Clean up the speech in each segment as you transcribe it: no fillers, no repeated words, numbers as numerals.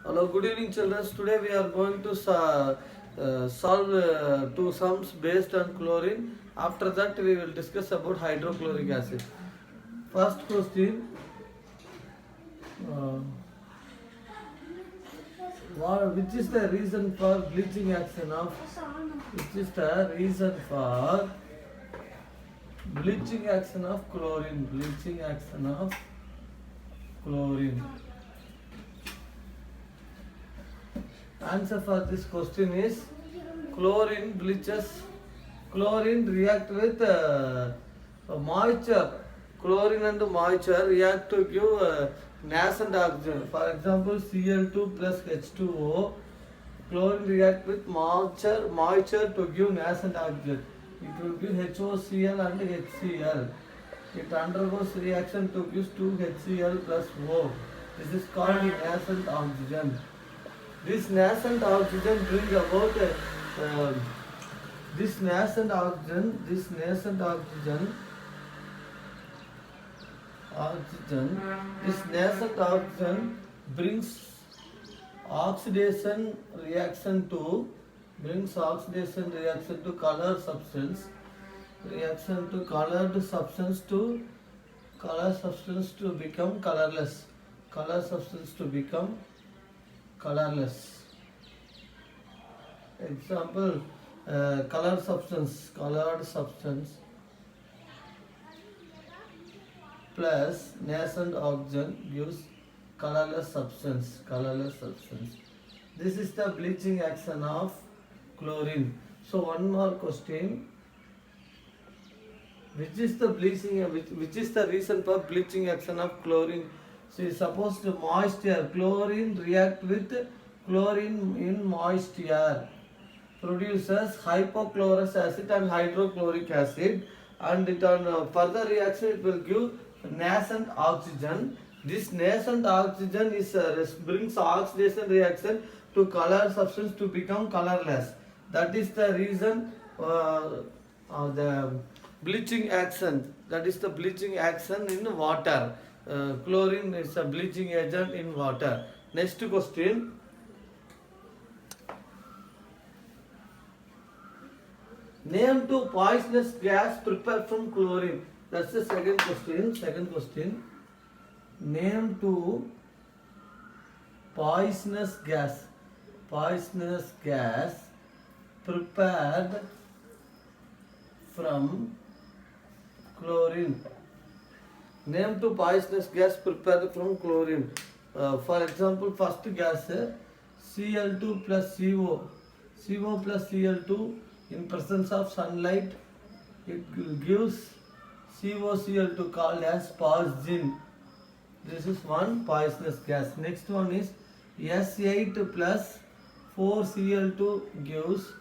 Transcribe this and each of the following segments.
Hello, good evening, children. Today we are going to solve two sums based on chlorine. After that, we will discuss about hydrochloric acid. First question: uh, which is the reason for bleaching action of? Which is the reason for bleaching action of chlorine? Bleaching action of chlorine. Answer for this question is chlorine bleaches. Chlorine react with moisture. Chlorine and moisture react to give nascent oxygen. For example, Cl2 plus H2O. Chlorine react with moisture to give nascent oxygen. It will give HOCl and HCl. It undergoes reaction to give 2HCl plus O. This is called nascent oxygen. This nascent oxygen brings about uh, this nascent oxygen, this nascent oxygen brings oxidation reaction to color substance, color substance to become colorless, colorless. Example, colored substance plus nascent oxygen gives colorless substance. This is the bleaching action of chlorine. So one more question: which is the reason for bleaching action of chlorine? See, suppose the moisture, chlorine react with chlorine in moisture, produces hypochlorous acid and hydrochloric acid, and it on further reaction it will give nascent oxygen. This nascent oxygen brings oxidation reaction to color substance to become colorless. That is the reason the bleaching action. That is the bleaching action in water. Chlorine is a bleaching agent in water. Next question. Name two poisonous gas prepared from chlorine. That's the second question. Name two poisonous gas prepared from chlorine. Name two poisonous gas prepared from chlorine. For example, first gas Cl2 plus CO. CO plus Cl2 in presence of sunlight, it gives COCl2 called as poison. This is one poisonous gas. Next one is S8 plus 4Cl2 gives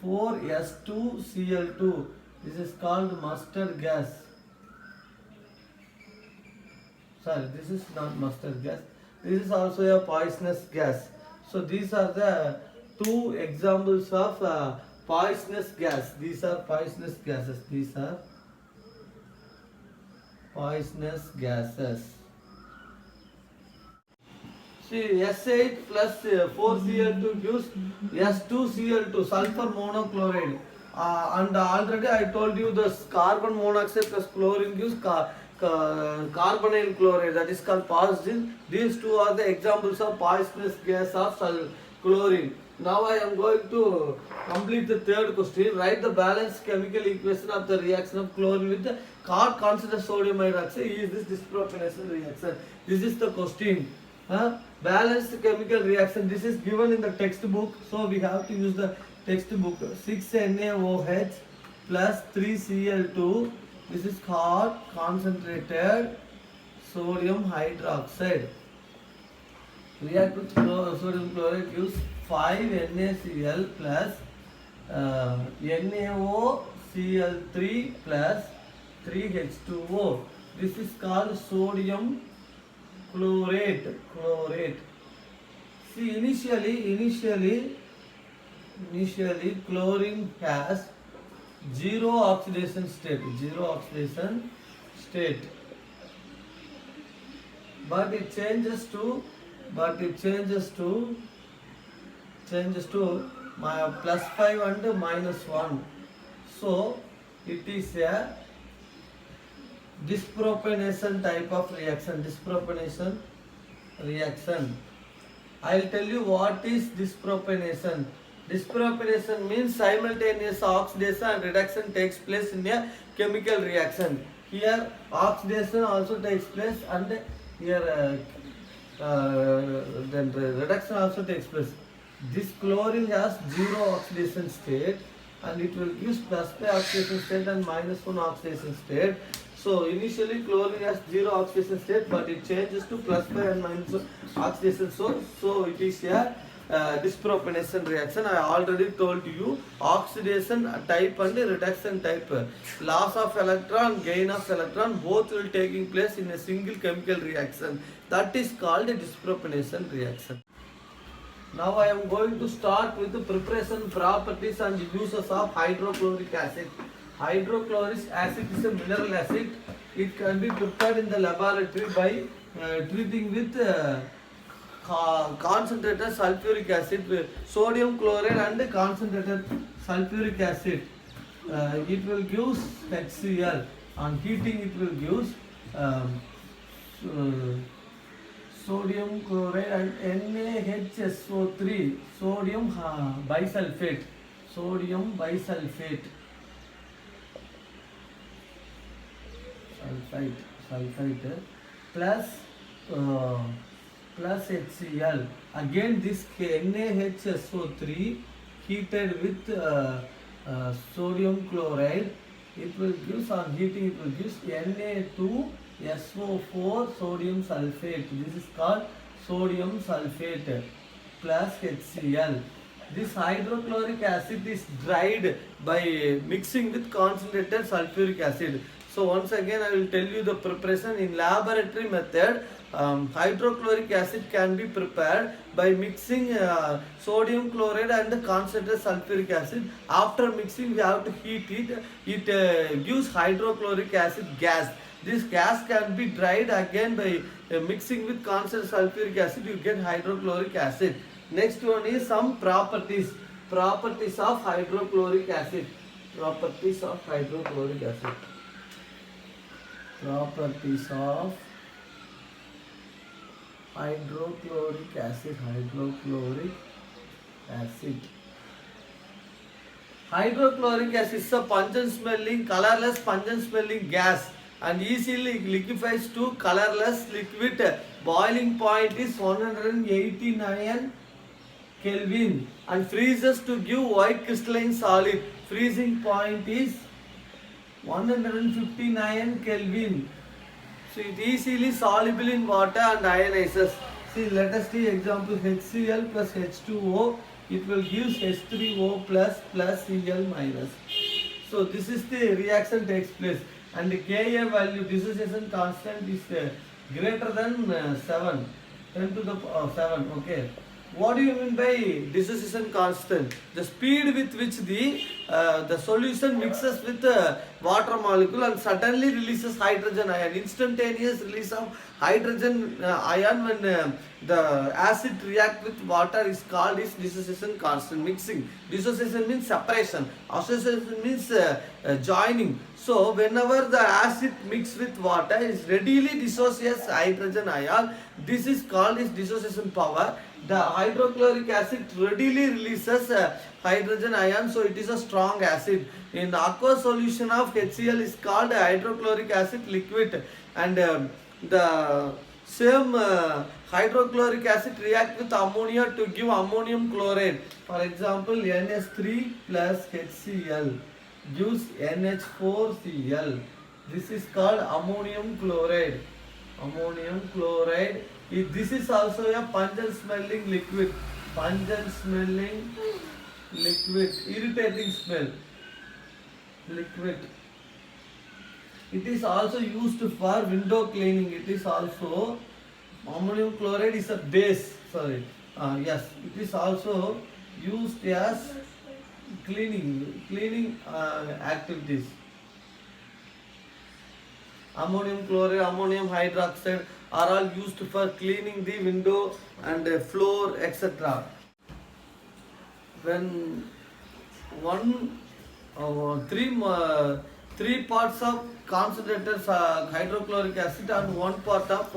4S2Cl2. This is called mustard gas. Sorry, this is not mustard gas. This is also a poisonous gas. So these are the two examples of poisonous gas. These are poisonous gases. See, S8 plus 4Cl2 gives S2Cl2, sulfur monochloride. And already I told you the carbon monoxide plus chlorine gives carbonyl chloride, that is called poison. These two are the examples of poisonous gas of chlorine. Now I am going to complete the third question. Write the balanced chemical equation of the reaction of chlorine with the concentrated sodium hydroxide. Is this dispropionation reaction? This is the question. Balanced chemical reaction. This is given in the textbook, so we have to use the textbook. 6NaOH plus 3Cl2. This is called concentrated sodium hydroxide. React with sodium chloride gives 5NaCl plus NaOCl3 plus 3H2O. This is called sodium chlorate. See, initially chlorine has zero oxidation state, but it changes to but it changes to my plus 5 and minus 1. So it is a dispropanation type of reaction. Dispropanation reaction. I'll tell you what is dispropanation. Dispropanation means simultaneous oxidation and reduction takes place in a chemical reaction. Here oxidation also takes place, and here then reduction also takes place. This chlorine has zero oxidation state, and it will use plus 5 oxidation state and minus 1 oxidation state. So initially chlorine has zero oxidation state, but it changes to plus 5 and minus 1 oxidation. So it is a dispropanation reaction. I already told you oxidation type and reduction type. Loss of electron, gain of electron, both will taking place in a single chemical reaction. That is called a dispropanation reaction. Now I am going to start with the preparation, properties and uses of hydrochloric acid. Hydrochloric acid is a mineral acid. It can be prepared in the laboratory by treating with concentrated sulfuric acid, with sodium chloride and concentrated sulfuric acid. It will give HCl. On heating it will give sodium chloride and NaHSO3, sodium bisulfate, sulfite plus HCl. Again this NaHSO3 heated with sodium chloride, it will give, on heating it will give Na2SO4 sodium sulfate. This is called sodium sulfate plus HCl. This hydrochloric acid is dried by mixing with concentrated sulfuric acid. So once again I will tell you the preparation in laboratory method. Hydrochloric acid can be prepared by mixing sodium chloride and concentrated sulfuric acid. After mixing we have to heat it. It gives hydrochloric acid gas. This gas can be dried again by mixing with concentrated sulfuric acid. You get hydrochloric acid. Next one is some properties. Properties of hydrochloric acid. Properties of hydrochloric acid. Properties of hydrochloric acid. Hydrochloric acid. Hydrochloric acid is a pungent smelling, colorless pungent smelling gas and easily liquefies to colorless liquid. Boiling point is 189 Kelvin and freezes to give white crystalline solid. Freezing point is 159 Kelvin. So it easily soluble in water and ionizes. See, let us see example HCl plus H2O. It will give H3O plus Cl minus. So this is the reaction takes place, and the Ka value, dissociation constant, is greater than 7, 10 to the 7. Okay. What do you mean by dissociation constant? The speed with which the solution mixes with water molecule and suddenly releases hydrogen ion. Instantaneous release of hydrogen ion when the acid react with water is called is dissociation constant. Mixing. Dissociation means separation. Association means joining. So whenever the acid mix with water, it readily dissociates hydrogen ion. This is called is dissociation power. The hydrochloric acid readily releases hydrogen ion, so it is a strong acid. In the aqueous solution of HCl is called hydrochloric acid liquid, and the same hydrochloric acid react with ammonia to give ammonium chloride. For example, NH3 plus HCl gives NH4Cl. This is called ammonium chloride. Ammonium chloride. This is also a pungent smelling liquid. Pungent smelling liquid. Irritating smell. Liquid. It is also used for window cleaning. It is also, ammonium chloride is a base. Sorry. Yes. It is also used as cleaning activities. Ammonium chloride, ammonium hydroxide, are all used for cleaning the window and floor, etc. When one three parts of concentrated hydrochloric acid and one part of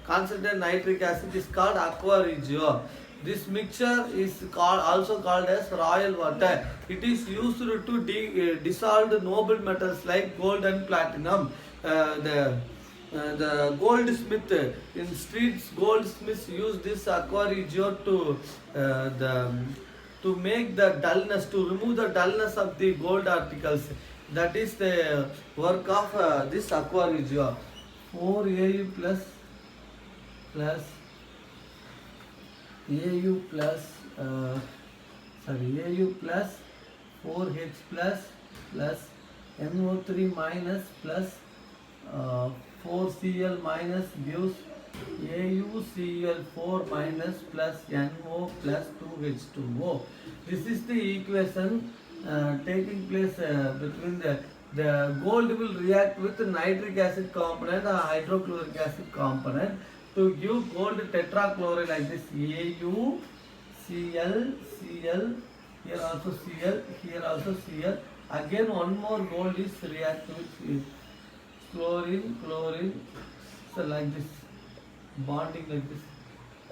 concentrated nitric acid is called aqua regia. This mixture is also called as royal water. It is used to dissolve noble metals like gold and platinum. The goldsmith in streets, goldsmiths use this aqua regia to make the dullness, to remove the dullness of the gold articles. That is the work of this aqua regia. 4Au plus Au plus Au plus 4H plus NO3 minus plus 4Cl minus gives AuCl4 minus plus NO plus 2H2O. This is the equation taking place between the gold will react with nitric acid component and hydrochloric acid component to give gold tetrachloride like this. AuCl, Cl, here also Cl, here also Cl. Again one more gold is react with chlorine, so like this, bonding like this.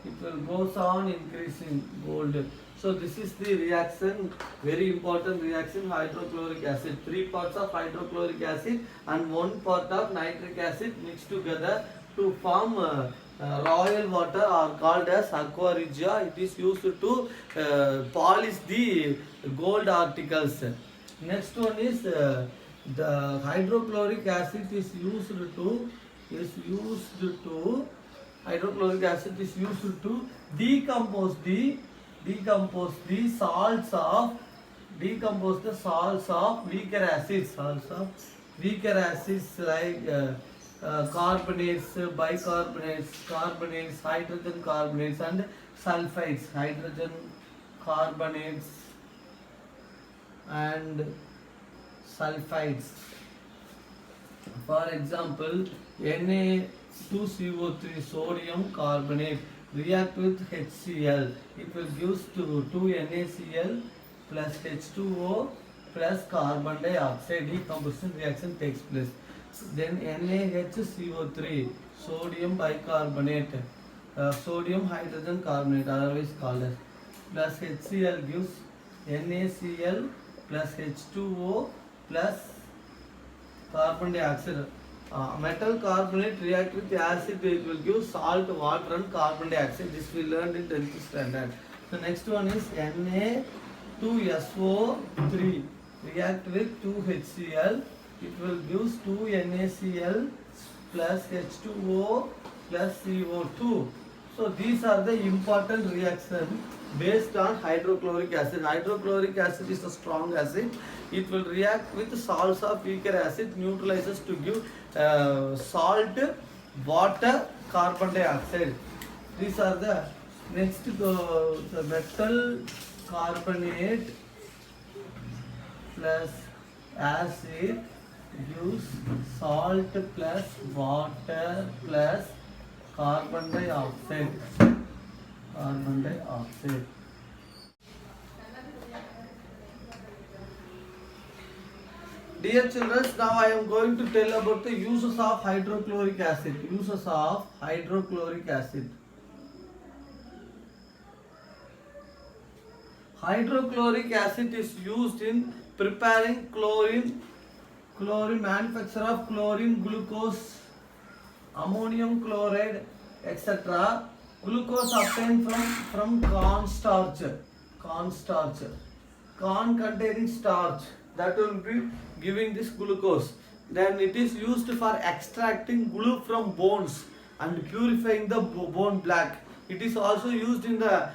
It will goes on increasing gold. So this is the reaction, very important reaction, hydrochloric acid. 3 parts of hydrochloric acid and 1 part of nitric acid mixed together to form royal water are called as aqua regia. It is used to polish the gold articles. Next one is the hydrochloric acid is used to hydrochloric acid is used to decompose the salts of weaker acids, like carbonates, bicarbonates, carbonates, hydrogen carbonates and sulfides, hydrogen carbonates and sulfides. For example, Na2CO3 sodium carbonate react with HCl. It will give to 2NaCl plus H2O plus carbon dioxide. Decomposition reaction takes place. Then NaHCO3 sodium bicarbonate, sodium hydrogen carbonate, otherwise called as, plus HCl gives NaCl plus H2O plus carbon dioxide. Metal carbonate react with acid, it will give salt, water and carbon dioxide. This we learned in 10th standard. The next one is Na2SO3 react with 2HCl. It will give 2NaCl plus H2O plus CO2. So these are the important reactions based on hydrochloric acid. Hydrochloric acid is a strong acid. It will react with salts of weaker acid, neutralizes to give salt, water, carbon dioxide. These are the next the metal carbonate plus acid gives salt plus water plus carbon dioxide. Dear children, now I am going to tell about the uses of hydrochloric acid. Uses of hydrochloric acid. Hydrochloric acid is used in preparing chlorine, manufacture of chlorine, glucose, ammonium chloride, etc. Glucose obtained from cornstarch, corn containing starch, that will be giving this glucose. Then it is used for extracting glue from bones and purifying the bone black. It is also used in the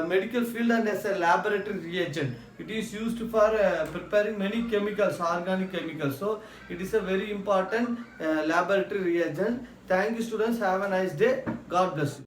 medical field and as a laboratory reagent. It is used for preparing many chemicals, organic chemicals. So it is a very important laboratory reagent. Thank you students. Have a nice day. God bless you.